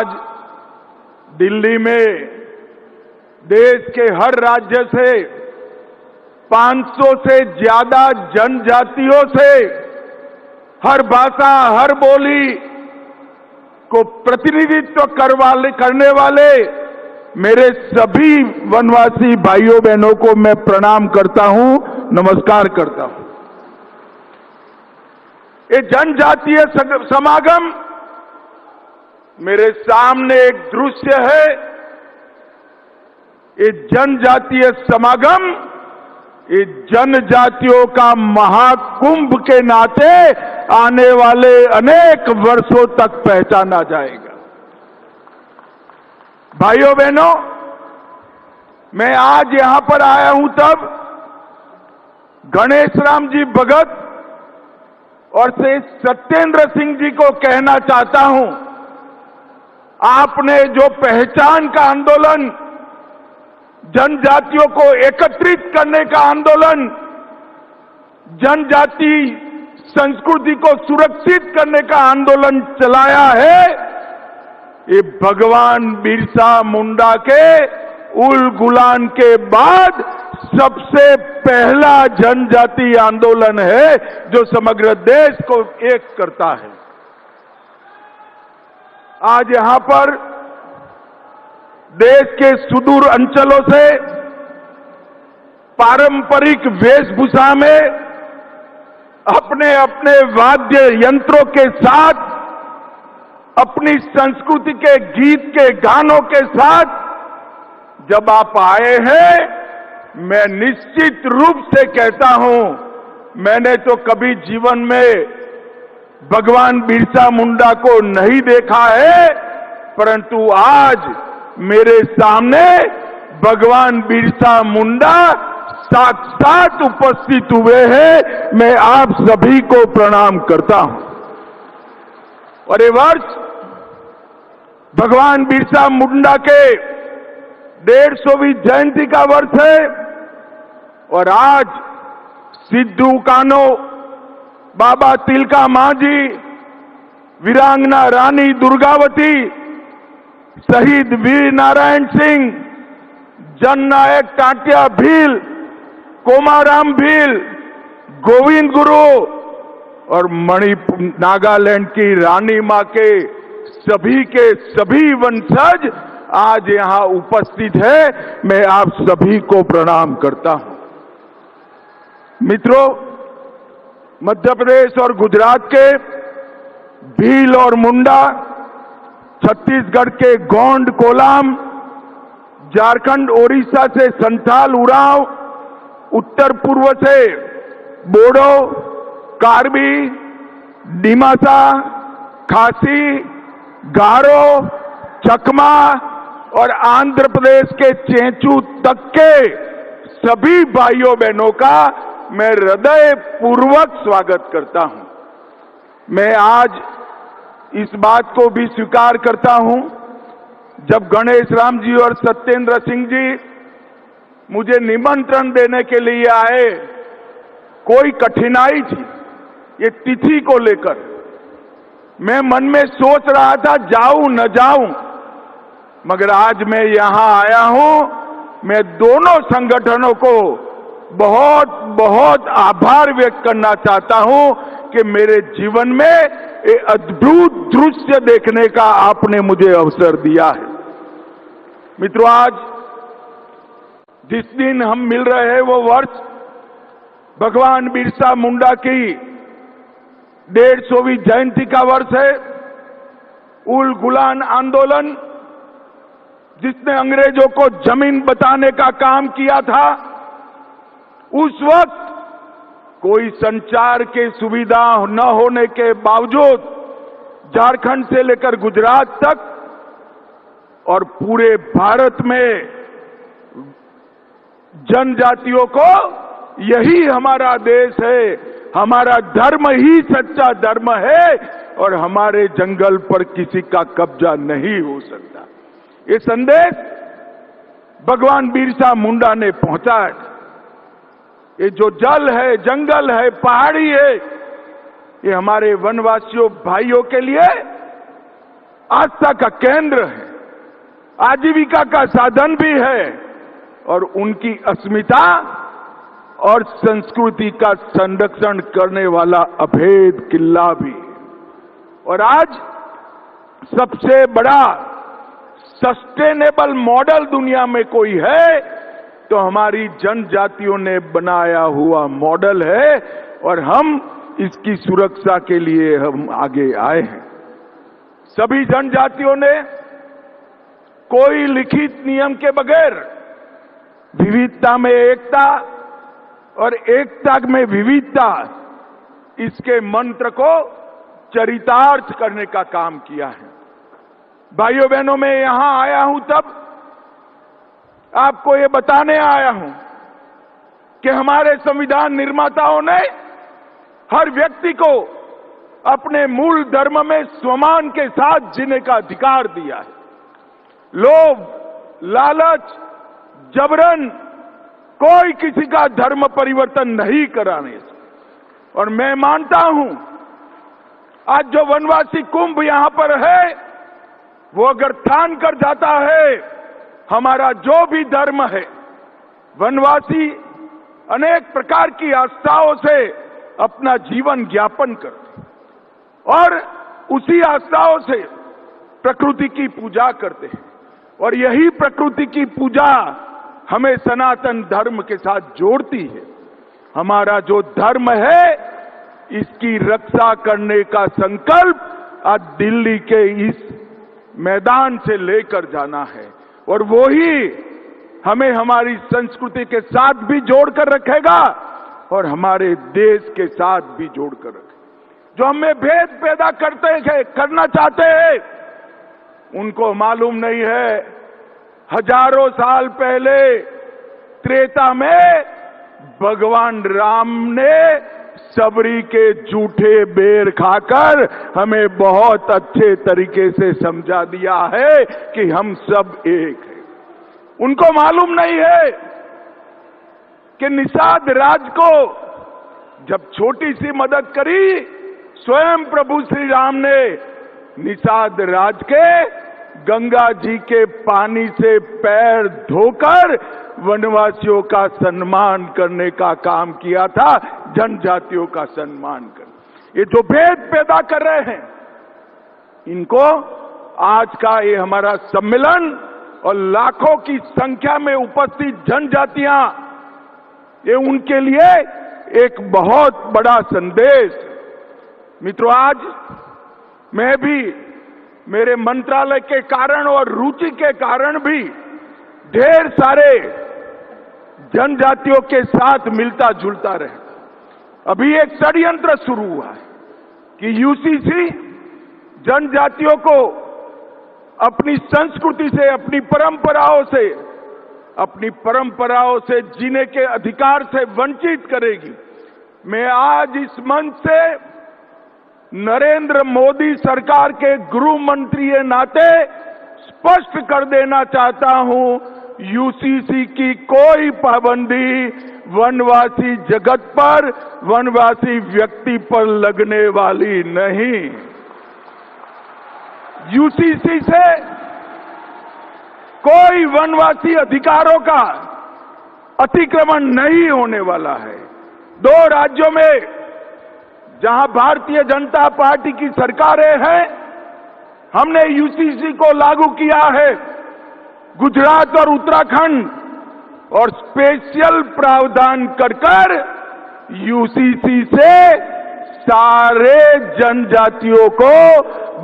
आज दिल्ली में देश के हर राज्य से 500 से ज्यादा जनजातियों से हर भाषा, हर बोली को प्रतिनिधित्व करने वाले मेरे सभी वनवासी भाइयों बहनों को मैं प्रणाम करता हूं, नमस्कार करता हूं। ये जनजातीय समागम मेरे सामने एक दृश्य है। ये जनजातीय समागम ये जनजातियों का महाकुंभ के नाते आने वाले अनेक वर्षों तक पहचाना जाएगा। भाइयों बहनों, मैं आज यहां पर आया हूं तब गणेश राम जी भगत और से सत्येंद्र सिंह जी को कहना चाहता हूं, आपने जो पहचान का आंदोलन, जनजातियों को एकत्रित करने का आंदोलन, जनजाति संस्कृति को सुरक्षित करने का आंदोलन चलाया है, ये भगवान बिरसा मुंडा के उल गुलान के बाद सबसे पहला जनजाति आंदोलन है जो समग्र देश को एक करता है। आज यहां पर देश के सुदूर अंचलों से पारंपरिक वेशभूषा में अपने अपने वाद्य यंत्रों के साथ, अपनी संस्कृति के गीत के गानों के साथ जब आप आए हैं, मैं निश्चित रूप से कहता हूं, मैंने तो कभी जीवन में भगवान बिरसा मुंडा को नहीं देखा है, परंतु आज मेरे सामने भगवान बिरसा मुंडा साक्षात उपस्थित हुए हैं। मैं आप सभी को प्रणाम करता हूं। और ये वर्ष भगवान बिरसा मुंडा के 150वीं जयंती का वर्ष है और आज सिद्धू कान्हो, बाबा तिलका मांझी, वीरांगना रानी दुर्गावती, शहीद वीर नारायण सिंह, जननायक टाटिया भील, कोमाराम भील, गोविंद गुरु और मणिपुर नागालैंड की रानी मां के सभी वंशज आज यहां उपस्थित है। मैं आप सभी को प्रणाम करता हूं। मित्रों, मध्य प्रदेश और गुजरात के भील और मुंडा, छत्तीसगढ़ के गोंड कोलाम, झारखंड ओडिशा से संथाल उरांव, उत्तर पूर्व से बोडो, कार्बी, डिमासा, खासी, गारो, चकमा और आंध्र प्रदेश के चेंचू तक के सभी भाइयों बहनों का मैं हृदय पूर्वक स्वागत करता हूं। मैं आज इस बात को भी स्वीकार करता हूं, जब गणेश राम जी और सत्येंद्र सिंह जी मुझे निमंत्रण देने के लिए आए, कोई कठिनाई थी ये तिथि को लेकर। मैं मन में सोच रहा था जाऊं न जाऊं, मगर आज मैं यहां आया हूं। मैं दोनों संगठनों को बहुत बहुत आभार व्यक्त करना चाहता हूं कि मेरे जीवन में ये अद्भुत दृश्य देखने का आपने मुझे अवसर दिया है। मित्रों, आज जिस दिन हम मिल रहे हैं वो वर्ष भगवान बिरसा मुंडा की 150वीं जयंती का वर्ष है। उल गुलान आंदोलन, जिसने अंग्रेजों को जमीन बताने का काम किया था, उस वक्त कोई संचार की सुविधा न होने के बावजूद झारखंड से लेकर गुजरात तक और पूरे भारत में जनजातियों को यही हमारा देश है, हमारा धर्म ही सच्चा धर्म है और हमारे जंगल पर किसी का कब्जा नहीं हो सकता। ये संदेश भगवान बिरसा मुंडा ने पहुंचाया। ये जो जल है, जंगल है, पहाड़ी है, ये हमारे वनवासियों भाइयों के लिए आस्था का केंद्र है, आजीविका का साधन भी है और उनकी अस्मिता और संस्कृति का संरक्षण करने वाला अभेद किला भी। और आज सबसे बड़ा सस्टेनेबल मॉडल दुनिया में कोई है तो हमारी जनजातियों ने बनाया हुआ मॉडल है और हम इसकी सुरक्षा के लिए हम आगे आए हैं। सभी जनजातियों ने कोई लिखित नियम के बगैर विविधता में एकता और एकता में विविधता इसके मंत्र को चरितार्थ करने का काम किया है। भाइयों बहनों, मैं यहां आया हूं तब आपको ये बताने आया हूं कि हमारे संविधान निर्माताओं ने हर व्यक्ति को अपने मूल धर्म में स्वमान के साथ जीने का अधिकार दिया है। लोभ, लालच, जबरन कोई किसी का धर्म परिवर्तन नहीं कराने से। और मैं मानता हूं आज जो वनवासी कुंभ यहां पर है वो अगर ठान कर जाता है हमारा जो भी धर्म है, वनवासी अनेक प्रकार की आस्थाओं से अपना जीवन ज्ञापन करते हैं और उसी आस्थाओं से प्रकृति की पूजा करते हैं और यही प्रकृति की पूजा हमें सनातन धर्म के साथ जोड़ती है। हमारा जो धर्म है इसकी रक्षा करने का संकल्प आज दिल्ली के इस मैदान से लेकर जाना है और वो ही हमें हमारी संस्कृति के साथ भी जोड़कर रखेगा और हमारे देश के साथ भी जोड़कर रखेगा। जो हमें भेद पैदा करना चाहते हैं उनको मालूम नहीं है हजारों साल पहले त्रेता में भगवान राम ने सबरी के झूठे बेर खाकर हमें बहुत अच्छे तरीके से समझा दिया है कि हम सब एक हैं। उनको मालूम नहीं है कि निषाद राज को जब छोटी सी मदद करी स्वयं प्रभु श्री राम ने निषाद राज के गंगा जी के पानी से पैर धोकर वनवासियों का सम्मान करने का काम किया था, जनजातियों का सम्मान कर। ये जो भेद पैदा कर रहे हैं इनको आज का ये हमारा सम्मेलन और लाखों की संख्या में उपस्थित जनजातियां ये उनके लिए एक बहुत बड़ा संदेश। मित्रों, आज मैं भी मेरे मंत्रालय के कारण और रुचि के कारण भी ढेर सारे जनजातियों के साथ मिलता जुलता रहे। अभी एक षड्यंत्र शुरू हुआ है कि यूसीसी जनजातियों को अपनी संस्कृति से, अपनी परंपराओं से जीने के अधिकार से वंचित करेगी। मैं आज इस मंच से नरेंद्र मोदी सरकार के गृह मंत्री के नाते स्पष्ट कर देना चाहता हूं, यूसीसी की कोई पाबंदी वनवासी जगत पर, वनवासी व्यक्ति पर लगने वाली नहीं। यूसीसी से कोई वनवासी अधिकारों का अतिक्रमण नहीं होने वाला है। 2 राज्यों में जहां भारतीय जनता पार्टी की सरकारें हैं, हमने यूसीसी को लागू किया है। गुजरात और उत्तराखंड और स्पेशल प्रावधान कर यूसीसी से सारे जनजातियों को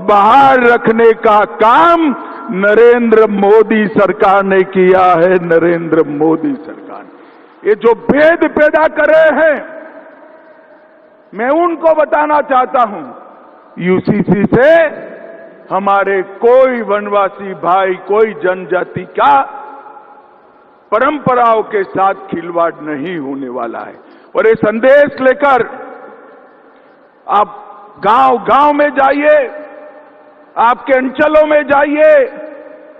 बाहर रखने का काम नरेंद्र मोदी सरकार ने किया है। नरेंद्र मोदी सरकार ने ये जो भेद पैदा कर रहे हैं, मैं उनको बताना चाहता हूं, यूसीसी से हमारे कोई वनवासी भाई, कोई जनजाति का परंपराओं के साथ खिलवाड़ नहीं होने वाला है। और ये संदेश लेकर आप गांव-गांव में जाइए, आपके अंचलों में जाइए,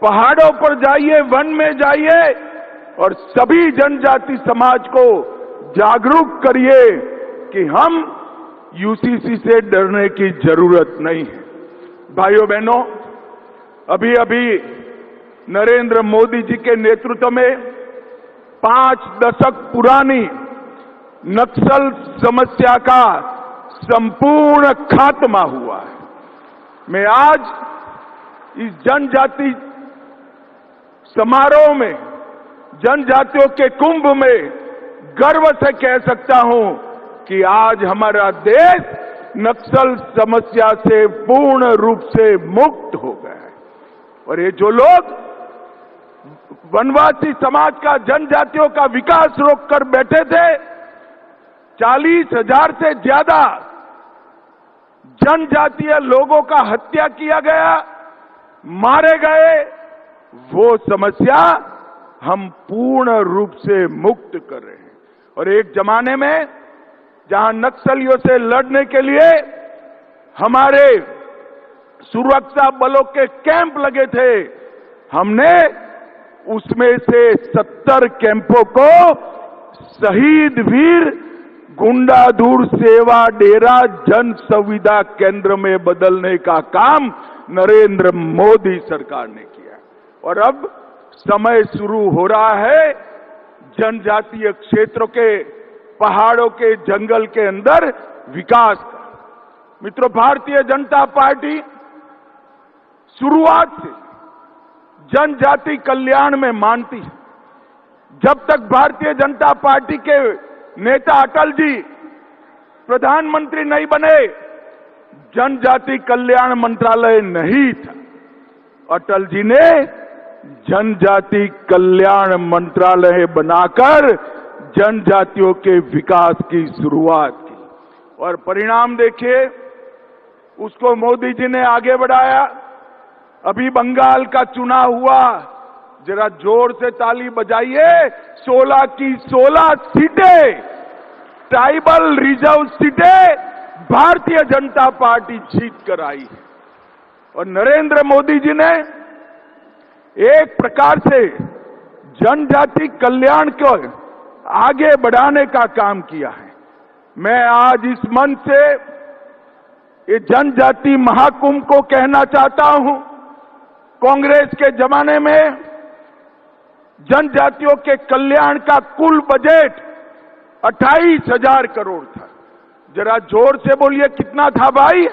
पहाड़ों पर जाइए, वन में जाइए और सभी जनजाति समाज को जागरूक करिए कि हम यूसीसी से डरने की जरूरत नहीं है। भाइयों बहनों, अभी अभी नरेंद्र मोदी जी के नेतृत्व में 5 दशक पुरानी नक्सल समस्या का संपूर्ण खात्मा हुआ है। मैं आज इस जनजाति समारोह में, जनजातियों के कुंभ में गर्व से कह सकता हूं कि आज हमारा देश नक्सल समस्या से पूर्ण रूप से मुक्त हो गया है। और ये जो लोग वनवासी समाज का, जनजातियों का विकास रोककर बैठे थे, 40,000 से ज्यादा जनजातीय लोगों का हत्या किया गया, मारे गए, वो समस्या हम पूर्ण रूप से मुक्त कर रहे हैं। और एक जमाने में जहां नक्सलियों से लड़ने के लिए हमारे सुरक्षा बलों के कैंप लगे थे, हमने उसमें से 70 कैंपों को शहीद वीर गुंडाधूर सेवा डेरा जन संविदा केंद्र में बदलने का काम नरेंद्र मोदी सरकार ने किया। और अब समय शुरू हो रहा है जनजातीय क्षेत्रों के, पहाड़ों के, जंगल के अंदर विकास का। मित्रों, भारतीय जनता पार्टी शुरुआत से जनजाति कल्याण में मानती है। जब तक भारतीय जनता पार्टी के नेता अटल जी प्रधानमंत्री नहीं बने, जनजाति कल्याण मंत्रालय नहीं था। अटल जी ने जनजाति कल्याण मंत्रालय बनाकर जनजातियों के विकास की शुरुआत की। और परिणाम देखिए, उसको मोदी जी ने आगे बढ़ाया। अभी बंगाल का चुनाव हुआ, जरा जोर से ताली बजाइए। 16 की 16 सीटें, ट्राइबल रिजर्व सीटें भारतीय जनता पार्टी जीत कर आई है। और नरेंद्र मोदी जी ने एक प्रकार से जनजाति कल्याण को आगे बढ़ाने का काम किया है। मैं आज इस मंच से ये जनजाति महाकुंभ को कहना चाहता हूं, कांग्रेस के जमाने में जनजातियों के कल्याण का कुल बजट 28,000 करोड़ था। जरा जोर से बोलिए, कितना था भाई?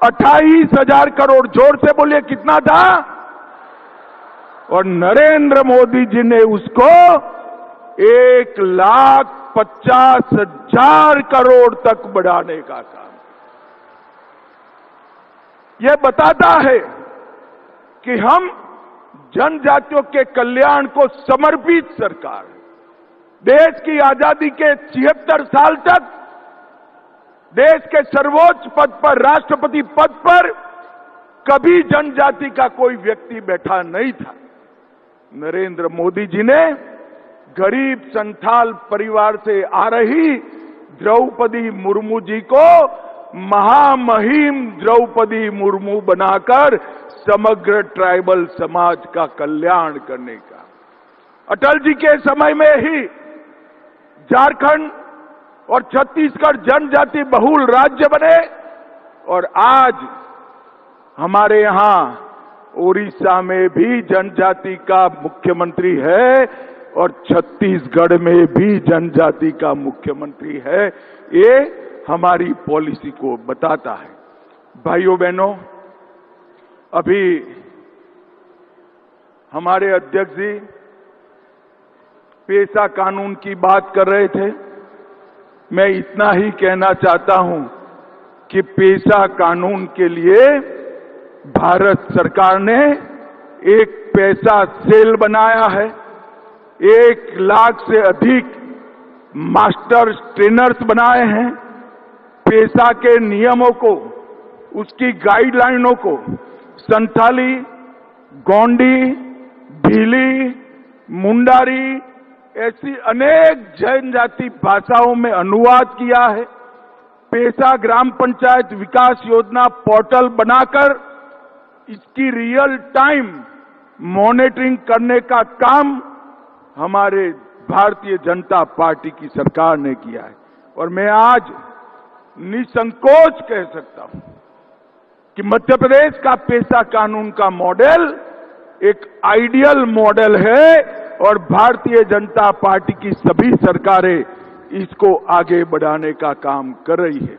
28,000 करोड़। जोर से बोलिए, कितना था? और नरेंद्र मोदी जी ने उसको 1,50,000 करोड़ तक बढ़ाने का काम। यह बताता है कि हम जनजातियों के कल्याण को समर्पित सरकार। देश की आजादी के 76 साल तक देश के सर्वोच्च पद पर, राष्ट्रपति पद पर कभी जनजाति का कोई व्यक्ति बैठा नहीं था। नरेंद्र मोदी जी ने गरीब संथाल परिवार से आ रही द्रौपदी मुर्मू जी को महामहिम द्रौपदी मुर्मू बनाकर समग्र ट्राइबल समाज का कल्याण करने का। अटल जी के समय में ही झारखंड और छत्तीसगढ़ जनजाति बहुल राज्य बने, और आज हमारे यहां ओडिशा में भी जनजाति का मुख्यमंत्री है और छत्तीसगढ़ में भी जनजाति का मुख्यमंत्री है। ये हमारी पॉलिसी को बताता है। भाइयों बहनों, अभी हमारे अध्यक्ष जी पेशा कानून की बात कर रहे थे। मैं इतना ही कहना चाहता हूं कि पेशा कानून के लिए भारत सरकार ने एक पैसा सेल बनाया है। 1 लाख से अधिक मास्टर ट्रेनर्स बनाए हैं। पेशा के नियमों को, उसकी गाइडलाइनों को संथाली, गोंडी, भीली, मुंडारी ऐसी अनेक जनजाति भाषाओं में अनुवाद किया है। पेशा ग्राम पंचायत विकास योजना पोर्टल बनाकर इसकी रियल टाइम मॉनिटरिंग करने का काम हमारे भारतीय जनता पार्टी की सरकार ने किया है। और मैं आज निसंकोच कह सकता हूं कि मध्य प्रदेश का पेशा कानून का मॉडल एक आइडियल मॉडल है और भारतीय जनता पार्टी की सभी सरकारें इसको आगे बढ़ाने का काम कर रही है।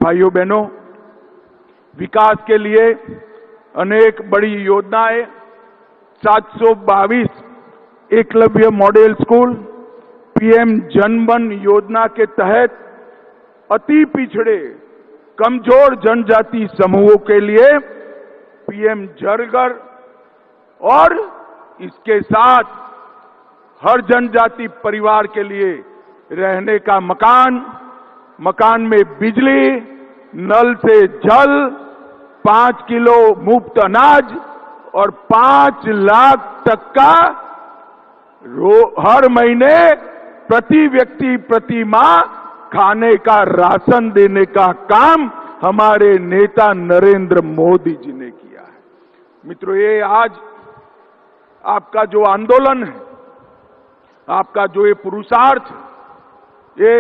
भाइयों बहनों, विकास के लिए अनेक बड़ी योजनाएं, 722 Eklavya model school, PM Jan Dhan योजना के तहत अति पिछड़े कमजोर जनजाति समूहों के लिए पीएम जन घर और इसके साथ हर जनजाति परिवार के लिए रहने का मकान में बिजली, नल से जल, 5 किलो मुफ्त अनाज और 5 लाख तक का हर महीने प्रति व्यक्ति प्रति माह खाने का राशन देने का काम हमारे नेता नरेंद्र मोदी जी ने किया है। मित्रों, ये आज आपका जो आंदोलन है, आपका जो ये पुरुषार्थ, ये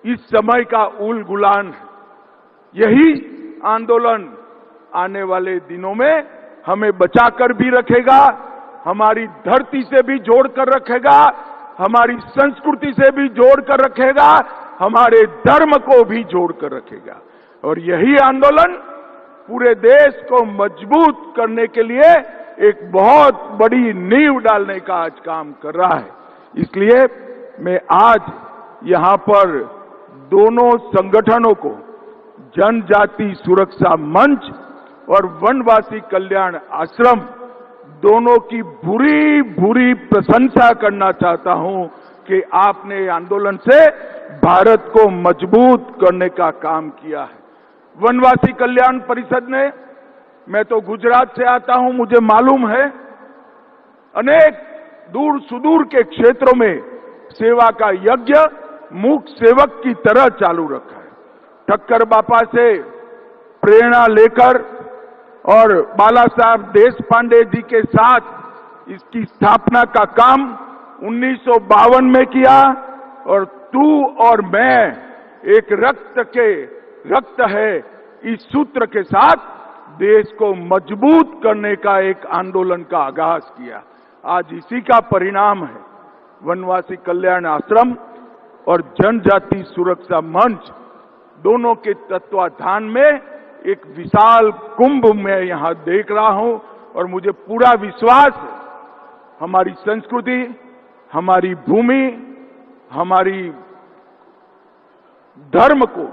इस समय का उल गुलान है। यही आंदोलन आने वाले दिनों में हमें बचाकर भी रखेगा, हमारी धरती से भी जोड़कर रखेगा, हमारी संस्कृति से भी जोड़कर रखेगा, हमारे धर्म को भी जोड़कर रखेगा। और यही आंदोलन पूरे देश को मजबूत करने के लिए एक बहुत बड़ी नींव डालने का आज काम कर रहा है। इसलिए मैं आज यहां पर दोनों संगठनों को, जनजाति सुरक्षा मंच और वनवासी कल्याण आश्रम, दोनों की बुरी प्रशंसा करना चाहता हूं कि आपने आंदोलन से भारत को मजबूत करने का काम किया है। वनवासी कल्याण परिषद ने, मैं तो गुजरात से आता हूं, मुझे मालूम है, अनेक दूर सुदूर के क्षेत्रों में सेवा का यज्ञ मूक सेवक की तरह चालू रखा है। ठक्कर बापा से प्रेरणा लेकर और बाला साहब देशपांडे जी के साथ इसकी स्थापना का काम 1952 में किया और तू और मैं एक रक्त है, इस सूत्र के साथ देश को मजबूत करने का एक आंदोलन का आगाज किया। आज इसी का परिणाम है वनवासी कल्याण आश्रम और जनजाति सुरक्षा मंच दोनों के तत्वाधान में एक विशाल कुंभ मैं यहां देख रहा हूं और मुझे पूरा विश्वास है हमारी संस्कृति, हमारी भूमि, हमारी धर्म को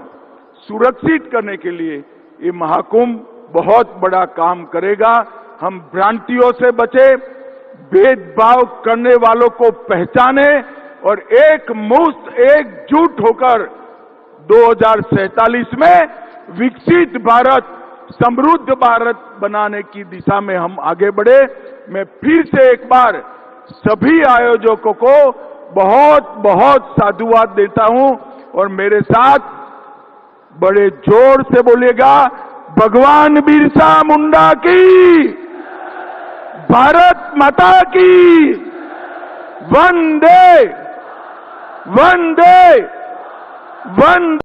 सुरक्षित करने के लिए ये महाकुंभ बहुत बड़ा काम करेगा। हम भ्रांतियों से बचे, भेदभाव करने वालों को पहचाने और एकजुट होकर 2047 में विकसित भारत, समृद्ध भारत बनाने की दिशा में हम आगे बढ़े। मैं फिर से एक बार सभी आयोजकों को बहुत बहुत साधुवाद देता हूं और मेरे साथ बड़े जोर से बोलिएगा, भगवान बिरसा मुंडा की, भारत माता की, वंदे वंदे वंदे।